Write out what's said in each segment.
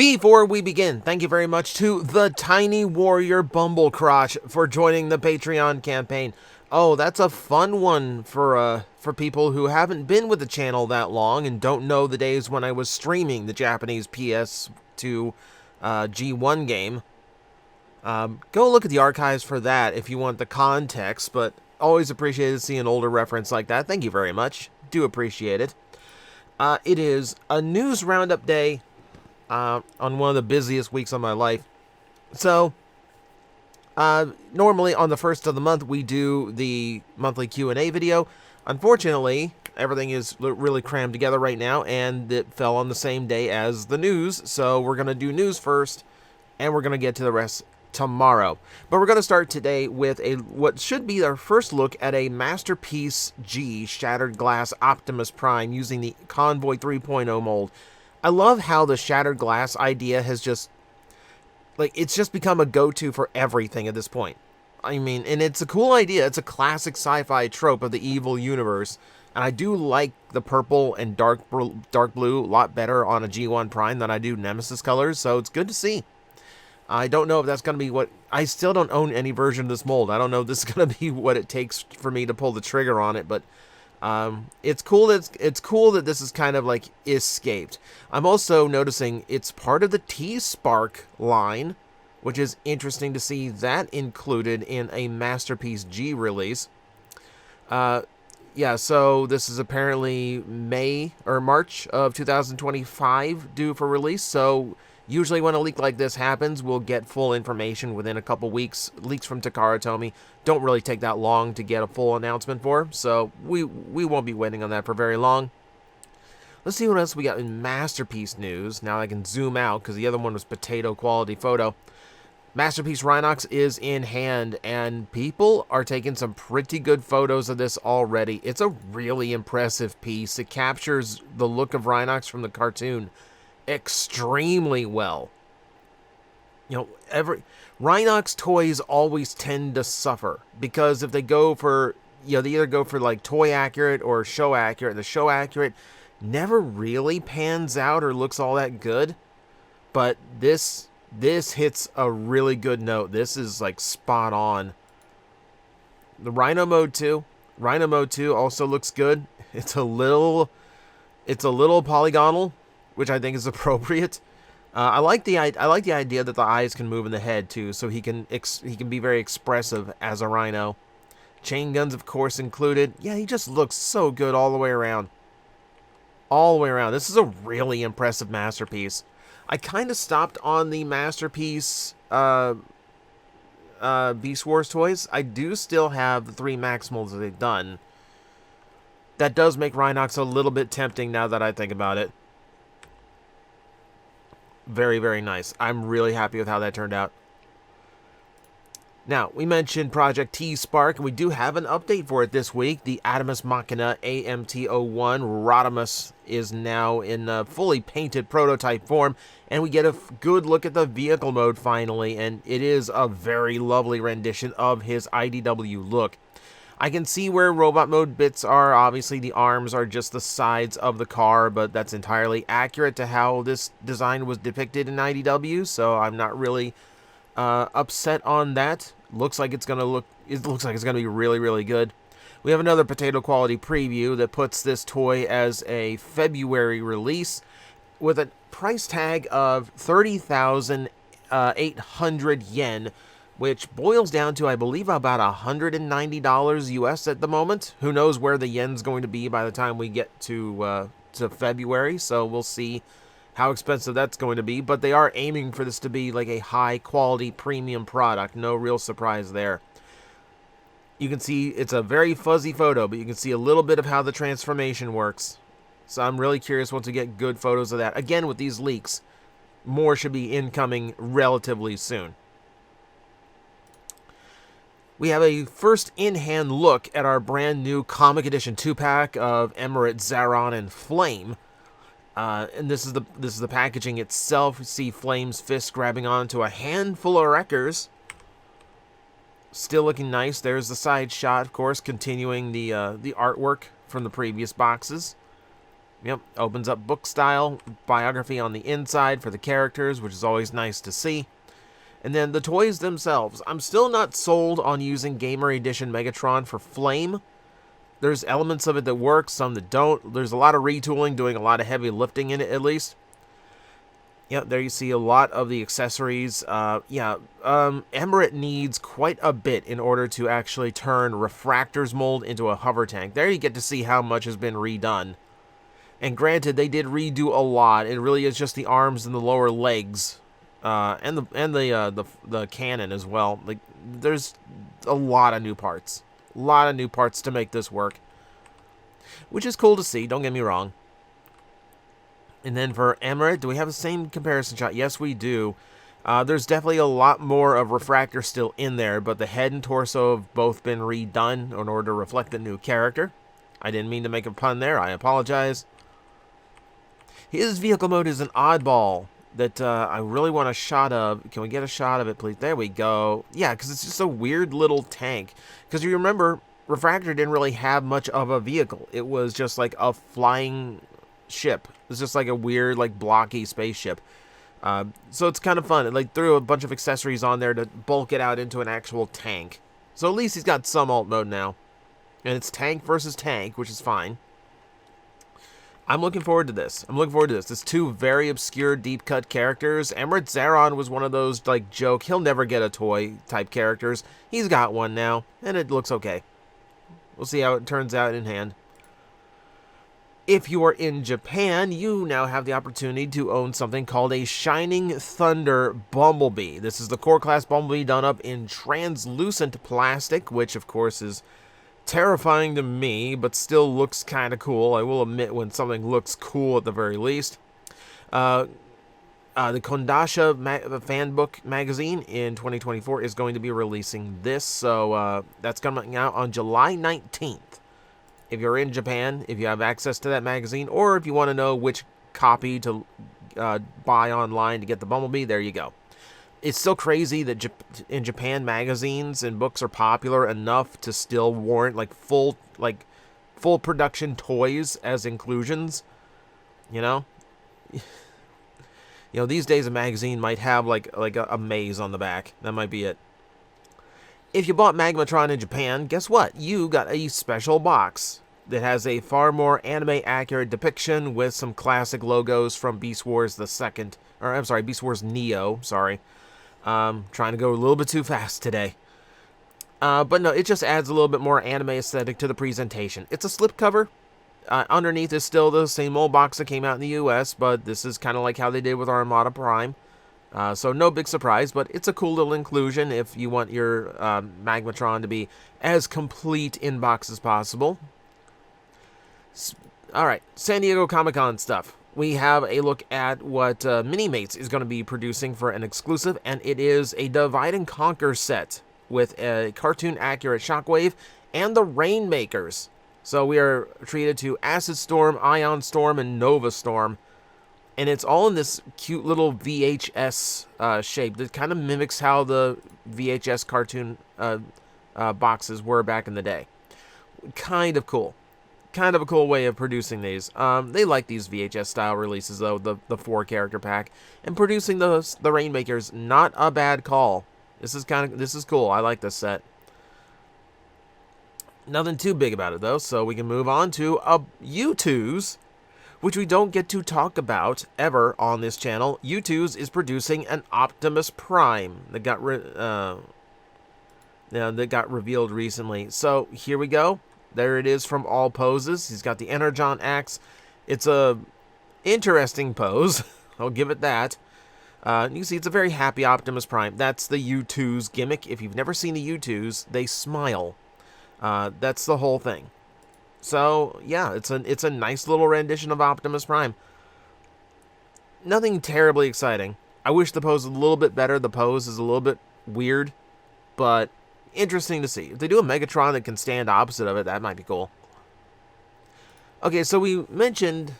Before we begin, thank you very much to the Tiny Warrior Bumblecrotch for joining the Patreon campaign. Oh, that's a fun one for people who haven't been with the channel that long and don't know the days when I was streaming the Japanese PS2 G1 game. Go look at the archives for that if you want the context, but always appreciated seeing an older reference like that. Thank you very much. Do appreciate it. It is a news roundup day on one of the busiest weeks of my life. So, normally on the first of the month, we do the monthly Q&A video. Unfortunately, everything is really crammed together right now, and it fell on the same day as the news. So we're going to do news first, and we're going to get to the rest tomorrow. But we're going to start today with what should be our first look at a Masterpiece G Shattered Glass Optimus Prime using the Convoy 3.0 mold. I love how the Shattered Glass idea has just, it's just become a go-to for everything at this point. I mean, and it's a cool idea. It's a classic sci-fi trope of the evil universe. And I do like the purple and dark blue a lot better on a G1 Prime than I do Nemesis colors, so it's good to see. I don't know if that's going to be what... I still don't own any version of this mold. I don't know if this is going to be what it takes for me to pull the trigger on it, but... it's cool that this is kind of like escaped. I'm also noticing it's part of the T-Spark line, which is interesting to see that included in a Masterpiece G release. Yeah, so this is apparently May or March of 2025 due for release. So usually when a leak like this happens, we'll get full information within a couple weeks. Leaks from Takara Tomy don't really take that long to get a full announcement for, so we won't be waiting on that for very long. Let's see what else we got in Masterpiece news. Now I can zoom out because the other one was potato quality photo. Masterpiece Rhinox is in hand, and people are taking some pretty good photos of this already. It's a really impressive piece. It captures the look of Rhinox from the cartoon extremely well. You know, Rhinox toys always tend to suffer because if they go for, they either go for like toy accurate or show accurate. The show accurate never really pans out or looks all that good, but this hits a really good note. This is like spot on. The Rhino Mode 2 also looks good. It's a little polygonal, which I think is appropriate. I like the idea that the eyes can move in the head too, so he can be very expressive as a Rhino. Chain guns, of course, included. Yeah, he just looks so good all the way around. All the way around. This is a really impressive Masterpiece. I kind of stopped on the Masterpiece Beast Wars toys. I do still have the 3 Max molds that they've done. That does make Rhinox a little bit tempting now that I think about it. Very, very nice. I'm really happy with how that turned out. Now, we mentioned Project T-Spark, and we do have an update for it this week. The Adamas Machina AMT-01 Rodimus is now in fully painted prototype form, and we get a good look at the vehicle mode finally, and it is a very lovely rendition of his IDW look. I can see where robot mode bits are. Obviously, the arms are just the sides of the car, but that's entirely accurate to how this design was depicted in IDW, so I'm not really upset on that. Looks like it's gonna be really, really good. We have another potato quality preview that puts this toy as a February release with a price tag of 30,800 yen, which boils down to, I believe, about $190 US at the moment. Who knows where the yen's going to be by the time we get to February, so we'll see how expensive that's going to be. But they are aiming for this to be like a high-quality premium product. No real surprise there. You can see it's a very fuzzy photo, but you can see a little bit of how the transformation works. So I'm really curious once we get good photos of that. Again, with these leaks, more should be incoming relatively soon. We have a first in-hand look at our brand new Comic Edition 2-pack of Emirate, Zaron, and Flame. And this is the packaging itself. You see Flame's fist grabbing onto a handful of wreckers. Still looking nice. There's the side shot, of course, continuing the artwork from the previous boxes. Yep, opens up book style, biography on the inside for the characters, which is always nice to see. And then the toys themselves. I'm still not sold on using Gamer Edition Megatron for Flame. There's elements of it that work, some that don't. There's a lot of retooling, doing a lot of heavy lifting in it at least. Yep, there you see a lot of the accessories. Emirate needs quite a bit in order to actually turn Refractor's mold into a hover tank. There you get to see how much has been redone. And granted, they did redo a lot. It really is just the arms and the lower legs, and the cannon as well. Like, there's a lot of new parts, to make this work, which is cool to see. Don't get me wrong. And then for Emirate, do we have the same comparison shot? Yes, we do. There's definitely a lot more of Refractor still in there, but the head and torso have both been redone in order to reflect the new character. I didn't mean to make a pun there. I apologize. His vehicle mode is an oddball that I really want a shot of. Can we get a shot of it, please? There we go. Yeah, because it's just a weird little tank. Because you remember, Refractor didn't really have much of a vehicle. It was just like a flying ship. It's just like a weird, like, blocky spaceship. So it's kind of fun. It like threw a bunch of accessories on there to bulk it out into an actual tank. So at least he's got some alt mode now. And it's tank versus tank, which is fine. I'm looking forward to this. It's two very obscure deep cut characters. Emirate Zeron was one of those, like, joke, he'll never get a toy type characters. He's got one now, and it looks okay. We'll see how it turns out in hand. If you are in Japan, you now have the opportunity to own something called a Shining Thunder Bumblebee. This is the core class Bumblebee done up in translucent plastic, which of course is terrifying to me, but still looks kind of cool. I will admit when something looks cool at the very least. The Kondasha fan book magazine in 2024 is going to be releasing this, so that's coming out on July 19th. If you're in Japan, if you have access to that magazine, or if you want to know which copy to buy online to get the Bumblebee, there you go. It's still crazy that in Japan, magazines and books are popular enough to still warrant like full production toys as inclusions. You know, these days a magazine might have like a maze on the back. That might be it. If you bought Magmatron in Japan, guess what? You got a special box that has a far more anime-accurate depiction with some classic logos from Beast Wars Beast Wars Neo, sorry. Trying to go a little bit too fast today. But no, it just adds a little bit more anime aesthetic to the presentation. It's a slipcover. Underneath is still the same old box that came out in the US, but this is kind of like how they did with Armada Prime. So no big surprise, but it's a cool little inclusion if you want your Magmatron to be as complete in box as possible. Alright, San Diego Comic-Con stuff. We have a look at what Minimates is going to be producing for an exclusive, and it is a Divide and Conquer set with a cartoon-accurate Shockwave and the Rainmakers. So we are treated to Acid Storm, Ion Storm, and Nova Storm. And it's all in this cute little VHS shape that kind of mimics how the VHS cartoon boxes were back in the day. Kind of cool. Kind of a cool way of producing these. They like these VHS style releases though, the 4-character pack. And producing the Rainmakers, not a bad call. This is cool. I like this set. Nothing too big about it though, so we can move on to U2's, which we don't get to talk about ever on this channel. U2's is producing an Optimus Prime that got revealed recently. So here we go. There it is from all poses. He's got the Energon axe. It's a interesting pose. I'll give it that. You can see it's a very happy Optimus Prime. That's the U2's gimmick. If you've never seen the U2's, they smile. That's the whole thing. So yeah, it's a nice little rendition of Optimus Prime. Nothing terribly exciting. I wish the pose was a little bit better. The pose is a little bit weird, but interesting to see. If they do a Megatron that can stand opposite of it, that might be cool. Okay, so we mentioned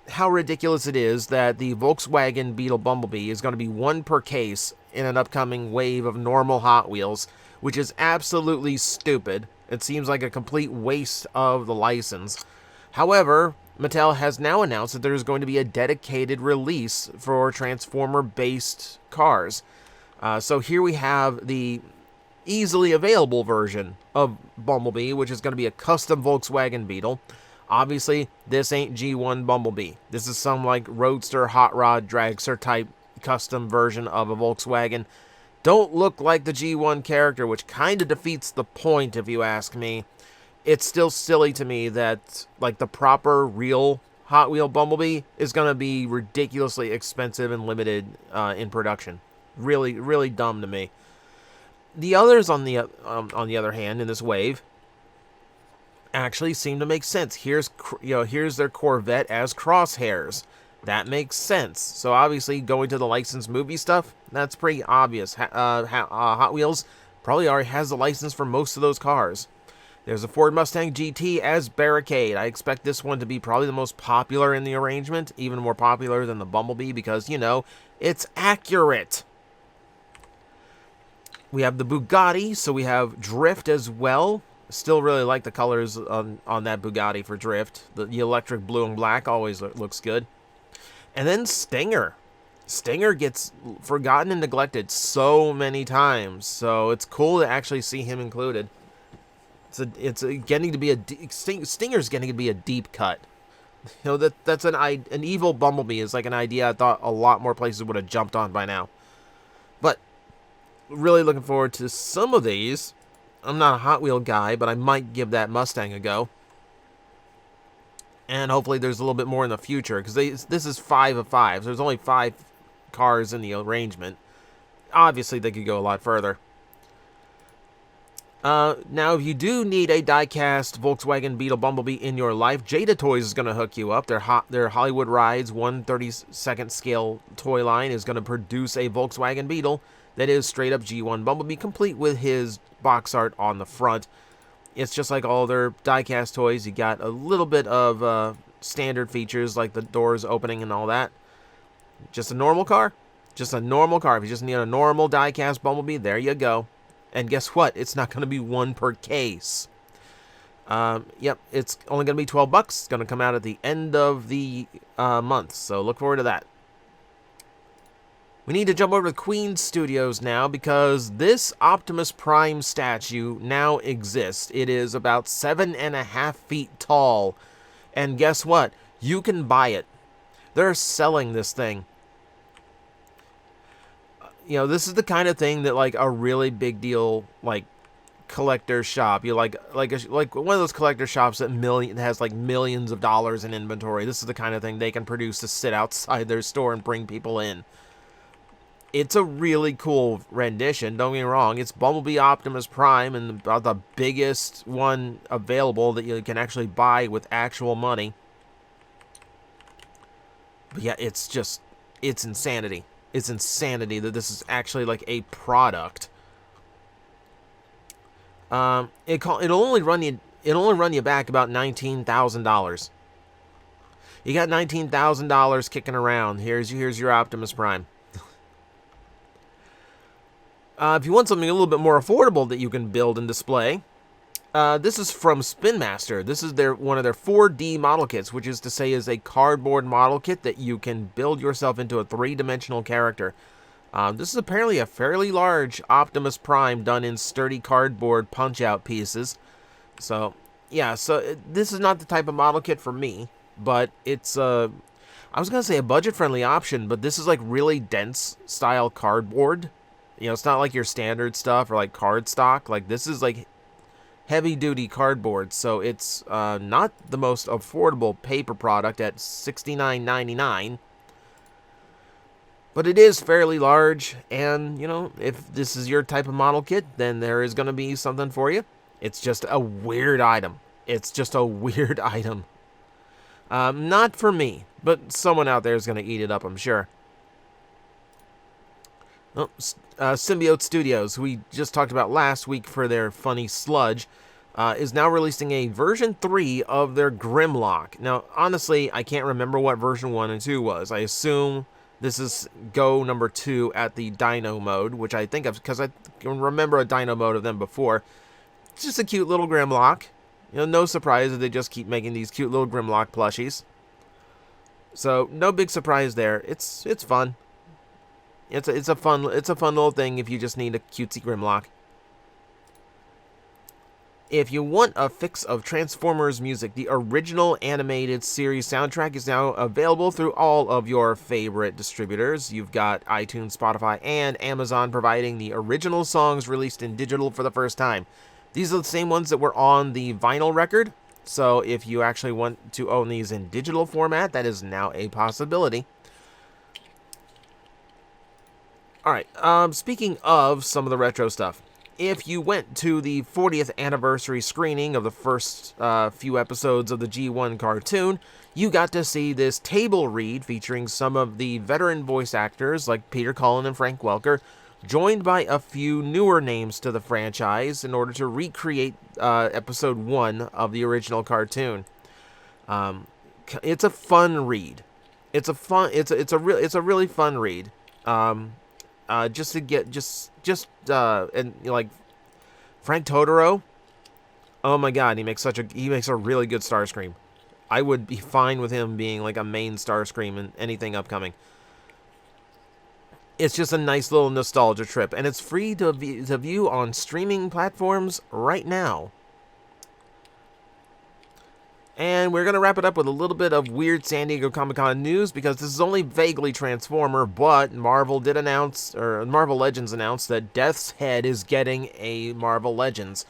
how ridiculous it is that the Volkswagen Beetle Bumblebee is going to be one per case in an upcoming wave of normal Hot Wheels, which is absolutely stupid. It seems like a complete waste of the license. However, Mattel has now announced that there's going to be a dedicated release for Transformer-based cars. So here we have the easily available version of Bumblebee, which is going to be a custom Volkswagen Beetle. Obviously, this ain't G1 Bumblebee. This is some like roadster, hot rod, dragster type custom version of a Volkswagen. Don't look like the G1 character, which kind of defeats the point if you ask me. It's still silly to me that like the proper real Hot Wheel Bumblebee is going to be ridiculously expensive and limited in production. Really, really dumb to me. The others, on the other hand, in this wave, actually seem to make sense. Here's their Corvette as crosshairs. That makes sense. So obviously, going to the licensed movie stuff, that's pretty obvious. Hot Wheels probably already has the license for most of those cars. There's a Ford Mustang GT as Barricade. I expect this one to be probably the most popular in the arrangement, even more popular than the Bumblebee because, you know, it's accurate. We have the Bugatti, so we have Drift as well. Still really like the colors on that Bugatti for Drift. The electric blue and black always looks good. And then Stinger. Stinger gets forgotten and neglected so many times, so it's cool to actually see him included. It's getting to be Stinger's getting to be a deep cut. You know, that's an evil Bumblebee is like an idea I thought a lot more places would have jumped on by now. But really looking forward to some of these. I'm not a Hot Wheel guy, but I might give that Mustang a go. And hopefully there's a little bit more in the future, because this is 5 of 5. So there's only 5 cars in the arrangement. Obviously, they could go a lot further. Now, if you do need a die-cast Volkswagen Beetle Bumblebee in your life, Jada Toys is going to hook you up. Their Hollywood Rides 1/32 scale toy line is going to produce a Volkswagen Beetle that is straight-up G1 Bumblebee, complete with his box art on the front. It's just like all their die-cast toys. You got a little bit of standard features like the doors opening and all that. Just a normal car. Just a normal car. If you just need a normal die-cast Bumblebee, there you go. And guess what? It's not going to be one per case. Yep, it's only going to be $12. It's going to come out at the end of the month, so look forward to that. We need to jump over to Queen Studios now because this Optimus Prime statue now exists. It is about 7.5 feet tall. And guess what? You can buy it. They're selling this thing. You know, this is the kind of thing that like a really big deal like collector shop. You like one of those collector shops that has like millions of dollars in inventory. This is the kind of thing they can produce to sit outside their store and bring people in. It's a really cool rendition, don't get me wrong. It's Bumblebee Optimus Prime and about the biggest one available that you can actually buy with actual money. But yeah, it's insanity. It's insanity that this is actually like a product. It'll only run you back about $19,000. You got $19,000 kicking around. Here's your Optimus Prime. If you want something a little bit more affordable that you can build and display, this is from Spin Master. This is one of their 4D model kits, which is to say is a cardboard model kit that you can build yourself into a 3-dimensional character. This is apparently a fairly large Optimus Prime done in sturdy cardboard punch-out pieces. So, yeah, this is not the type of model kit for me, but it's I was going to say a budget-friendly option, but this is like really dense style cardboard. You know, it's not like your standard stuff or like cardstock. Like, this is like heavy-duty cardboard, so it's not the most affordable paper product at $69.99. But it is fairly large, and, you know, if this is your type of model kit, then there is going to be something for you. It's just a weird item. It's just a weird item. Not for me, but someone out there is going to eat it up, I'm sure. Oh, Symbiote Studios, who we just talked about last week for their funny sludge, is now releasing a version 3 of their Grimlock. Now, honestly, I can't remember what version 1 and 2 was. I assume this is Go number 2 at the Dino mode, which I think of because I can remember a Dino mode of them before. It's just a cute little Grimlock. You know, no surprise that they just keep making these cute little Grimlock plushies. So no big surprise there. It's fun. It's a fun little thing if you just need a cutesy Grimlock. If you want a fix of Transformers music, the original animated series soundtrack is now available through all of your favorite distributors. You've got iTunes, Spotify, and Amazon providing the original songs released in digital for the first time. These are the same ones that were on the vinyl record, so if you actually want to own these in digital format, that is now a possibility. Alright, speaking of some of the retro stuff, if you went to the 40th anniversary screening of the first few episodes of the G1 cartoon, you got to see this table read featuring some of the veteran voice actors like Peter Cullen and Frank Welker, joined by a few newer names to the franchise in order to recreate episode 1 of the original cartoon. It's a fun read. It's a really fun read. Just to get and like Frank Totoro, oh my god, he makes a really good Starscream. I would be fine with him being like a main Starscream in anything upcoming. It's just a nice little nostalgia trip, and it's free to view on streaming platforms right now. And we're going to wrap it up with a little bit of weird San Diego Comic-Con news, because this is only vaguely Transformer, but Marvel Legends announced that Death's Head is getting a Marvel Legends.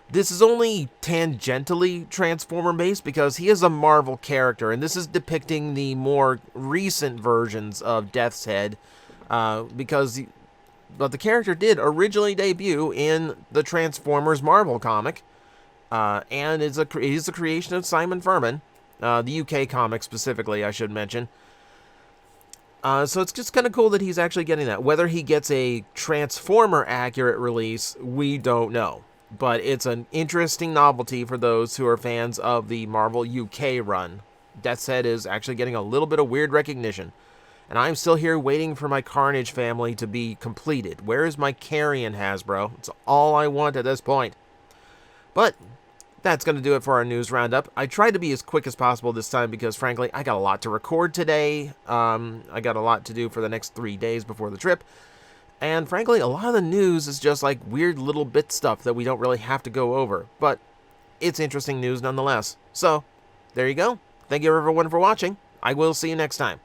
This is only tangentially Transformer-based because he is a Marvel character, and this is depicting the more recent versions of Death's Head, but the character did originally debut in the Transformers Marvel comic. And is a creation of Simon Furman, the UK comic specifically, I should mention. So it's just kind of cool that he's actually getting that. Whether he gets a Transformer-accurate release, we don't know. But it's an interesting novelty for those who are fans of the Marvel UK run. Death's Head is actually getting a little bit of weird recognition. And I'm still here waiting for my Carnage family to be completed. Where is my Carrion, Hasbro? It's all I want at this point. But that's going to do it for our news roundup. I tried to be as quick as possible this time because, frankly, I got a lot to record today. I got a lot to do for the next 3 days before the trip. And, frankly, a lot of the news is just like weird little bit stuff that we don't really have to go over. But it's interesting news nonetheless. So, there you go. Thank you everyone for watching. I will see you next time.